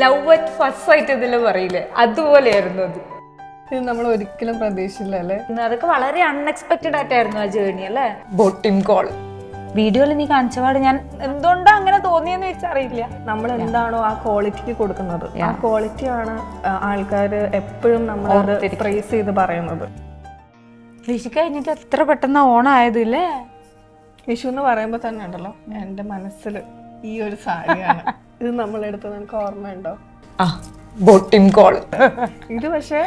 Love at first sight ഇതിൽ പറയില്ലേ, അതുപോലെയായിരുന്നു അത്. നമ്മൾ ഒരിക്കലും പ്രതീക്ഷിച്ചില്ല അല്ലേ. അതൊക്കെ വളരെ അൺഎക്സ്പെക്റ്റഡ് ആയിട്ടായിരുന്നു ആ ജേർണി അല്ലേ. ബോട്ടിം കോൾ വീഡിയോയിൽ നീ കാണിച്ചപാട് ഞാൻ എന്തുകൊണ്ടാ അങ്ങനെ തോന്നിയെന്ന് വെച്ചറിയില്ല. നമ്മൾ എന്താണോ ആ ക്വാളിറ്റിക്ക് കൊടുക്കുന്നത്, ആ ക്വാളിറ്റിയാണ് ആൾക്കാർ എപ്പോഴും നമ്മളത് പ്രൈസ് ചെയ്ത് പറയുന്നത്. വിഷു കഴിഞ്ഞിട്ട് എത്ര പെട്ടെന്ന് ഓണായത് ഇല്ലേ. വിഷു എന്ന് പറയുമ്പോൾ തന്നെ ഉണ്ടല്ലോ എൻ്റെ മനസ്സിൽ ഈ ഒരു സാരിയാണ്. ഇത് നമ്മളെടുത്തത് എനിക്ക് ഓർമ്മയുണ്ടോ? Botim call. ഇത് പക്ഷേ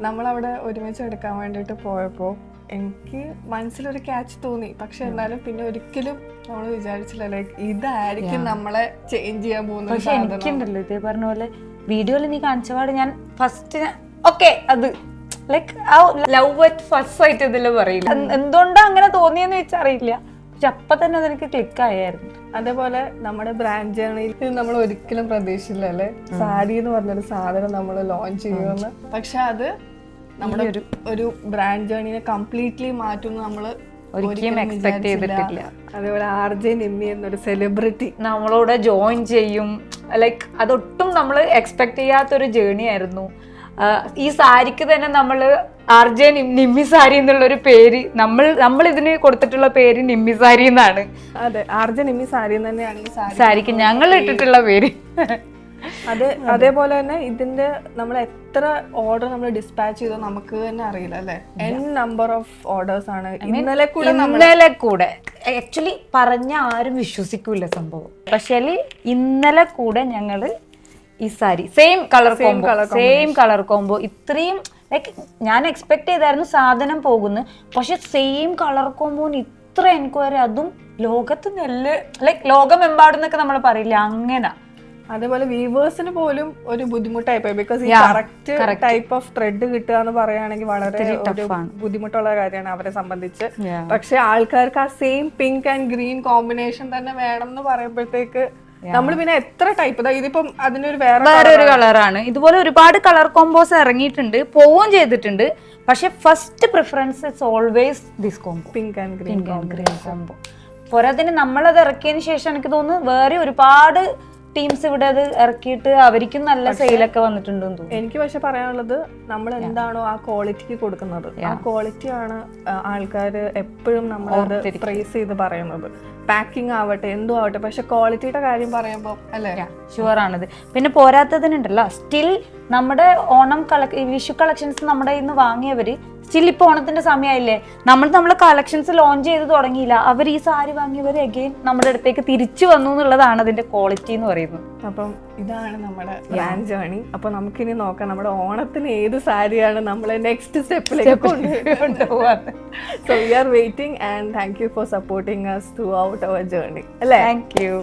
നമ്മളവിടെ ഒരുമിച്ച് എടുക്കാൻ വേണ്ടിയിട്ട് പോയപ്പോൾ എനിക്ക് മനസ്സിലൊരു ക്യാച്ച് തോന്നി. പക്ഷെ എന്നാലും പിന്നെ ഒരിക്കലും നമ്മൾ വിചാരിച്ചില്ല ലൈക്ക് ഇതായിരിക്കും നമ്മളെ ചേഞ്ച് ചെയ്യാൻ പോകുന്നത്. പക്ഷെ എനിക്കുണ്ടല്ലോ ഇതേ പറഞ്ഞ പോലെ വീഡിയോയിൽ നീ കാണിച്ചപാട് ഞാൻ ഫസ്റ്റ് ഓക്കെ അത് ലൈക്ക് ആ ലവ് അറ്റ് ഫസ്റ്റ് സൈറ്റ് ഇതിൽ പറയില്ല. എന്തുകൊണ്ടാ അങ്ങനെ തോന്നിയെന്ന് വെച്ചറിയില്ല. പക്ഷെ അപ്പൊ തന്നെ അതെനിക്ക് ക്ലിക്ക് ആയായിരുന്നു. അതേപോലെ നമ്മുടെ ബ്രാൻഡ് ജേർണിയിൽ നമ്മൾ ഒരിക്കലും പ്രതീക്ഷിച്ചില്ല അല്ലേ, സാരി എന്ന് പറഞ്ഞൊരു സാധനം നമ്മൾ ലോഞ്ച് ചെയ്യുമെന്ന്. പക്ഷെ അത് നമ്മുടെ ഒരു ബ്രാൻഡ് ജേർണിനെ കംപ്ലീറ്റ്ലി മാറ്റും നമ്മൾ ഒരിക്കലും എക്സ്പെക്ട് ചെയ്തിട്ടില്ല. അതേപോലെ ആർജെ നിമ്മി എന്നൊരു സെലിബ്രിറ്റി നമ്മളോട് ജോയിൻ ചെയ്യും, ലൈക്ക് അതൊട്ടും നമ്മൾ എക്സ്പെക്ട് ചെയ്യാത്തൊരു ജേർണി ആയിരുന്നു. ഈ സാരിക്ക് തന്നെ നമ്മൾ ആർജെ നിമ്മി സാരി എന്നുള്ളൊരു പേര് നമ്മൾ ഇതിന് കൊടുത്തിട്ടുള്ള പേര് നിമ്മി സാരി എന്നാണ്. അതെ, ആർജെ നിമ്മി സാരി തന്നെയാണ് ഈ സാരിക്ക് ഞങ്ങൾ ഇട്ടിട്ടുള്ള പേര്. അതേപോലെ തന്നെ ഇതിന്റെ നമ്മൾ എത്ര ഓർഡർ നമ്മൾ ഡിസ്പാച്ച് ചെയ്തോ നമുക്ക് തന്നെ അറിയില്ല അല്ലെ. n നമ്പർ ഓഫ് ഓർഡേഴ്സ് ആണ് ഇന്നലെ കൂടെ ആക്ച്വലി പറഞ്ഞ ആരും വിശ്വസിക്കൂല സംഭവം. പക്ഷേ ഇന്നലെ കൂടെ ഞങ്ങള് ഈ സാരി സെയിം കളർ കോംബോ ഇത്രയും ലൈക്ക് ഞാൻ എക്സ്പെക്ട് ചെയ്തായിരുന്നു സാധനം പോകുന്നു. പക്ഷെ സെയിം കളർ കോമ്പോന് ഇത്ര എൻക്വയറി, അതും ലോകത്ത് ലൈക്ക് ലോകമെമ്പാടുന്നൊക്കെ നമ്മൾ പറയില്ല അങ്ങനെ. അതേപോലെ വീവേഴ്സിന് പോലും ഒരു ബുദ്ധിമുട്ടായി പോയി. ബിക്കോസ് ഈ കറക്റ്റ് ടൈപ്പ് ഓഫ് ത്രെഡ് കിട്ടുക എന്ന് പറയുകയാണെങ്കിൽ വളരെ ബുദ്ധിമുട്ടുള്ള കാര്യമാണ് അവരെ സംബന്ധിച്ച്. പക്ഷെ ആൾക്കാർക്ക് ആ same pink and green combination തന്നെ വേണം എന്ന് പറയുമ്പോഴത്തേക്ക് നമ്മൾ പിന്നെ എത്ര ടൈപ്പ്, ഇതിപ്പം അതിനൊരു വേറൊരു കളറാണ്. ഇതുപോലെ ഒരുപാട് കളർ കോമ്പോസ് ഇറങ്ങിയിട്ടുണ്ട്, പോവുകയും ചെയ്തിട്ടുണ്ട്. പക്ഷെ first preference it's always this combo, pink and green combo. പോരാത്തതിന് നമ്മളത് ഇറക്കിയതിന് ശേഷം എനിക്ക് തോന്നുന്നു വേറെ ഒരുപാട് ടീംസ് ഇവിടെ അത് ഇറക്കിയിട്ട് അവർക്കും നല്ല സെയിലൊക്കെ വന്നിട്ടുണ്ടെന്ന് തോന്നുന്നു. എനിക്ക് പക്ഷെ പറയാനുള്ളത് നമ്മൾ എന്താണോ ആ ക്വാളിറ്റിക്ക് കൊടുക്കുന്നത്, ആ ക്വാളിറ്റിയാണ് ആൾക്കാർ എപ്പോഴും നമ്മളത് പ്രൈസ് ചെയ്ത് പറയുന്നത്. പാക്കിംഗ് ആവട്ടെ എന്തും ആവട്ടെ, പക്ഷെ ക്വാളിറ്റിയുടെ കാര്യം പറയുമ്പോൾ അല്ലേ ഷുവർ ആണത്. പിന്നെ പോരാത്തതിനുണ്ടല്ലോ സ്റ്റിൽ നമ്മുടെ ഓണം വിഷു കളക്ഷൻസ് നമ്മുടെ ഇന്ന് വാങ്ങിയവര് സ്റ്റിൽ ഇപ്പൊ ഓണത്തിന്റെ സമയമായില്ലേ, നമ്മളെ കളക്ഷൻസ് ലോഞ്ച് ചെയ്ത് തുടങ്ങിയില്ല. അവർ ഈ സാരി വാങ്ങിയവർ അഗെയിൻ നമ്മുടെ അടുത്തേക്ക് തിരിച്ചു വന്നു എന്നുള്ളതാണ് അതിന്റെ ക്വാളിറ്റി എന്ന് പറയുന്നത്. അപ്പം ഇതാണ് നമ്മുടെ ബ്രാൻഡ് ജേർണി. അപ്പൊ നമുക്കിനി നോക്കാം നമ്മുടെ ഓണത്തിന് ഏത് സാരിയാണ് നമ്മളെ നെക്സ്റ്റ് സ്റ്റെപ്പിലേക്ക് കൊണ്ടുപോകാൻ. So we are waiting and thank you for supporting us throughout our journey. Thank you.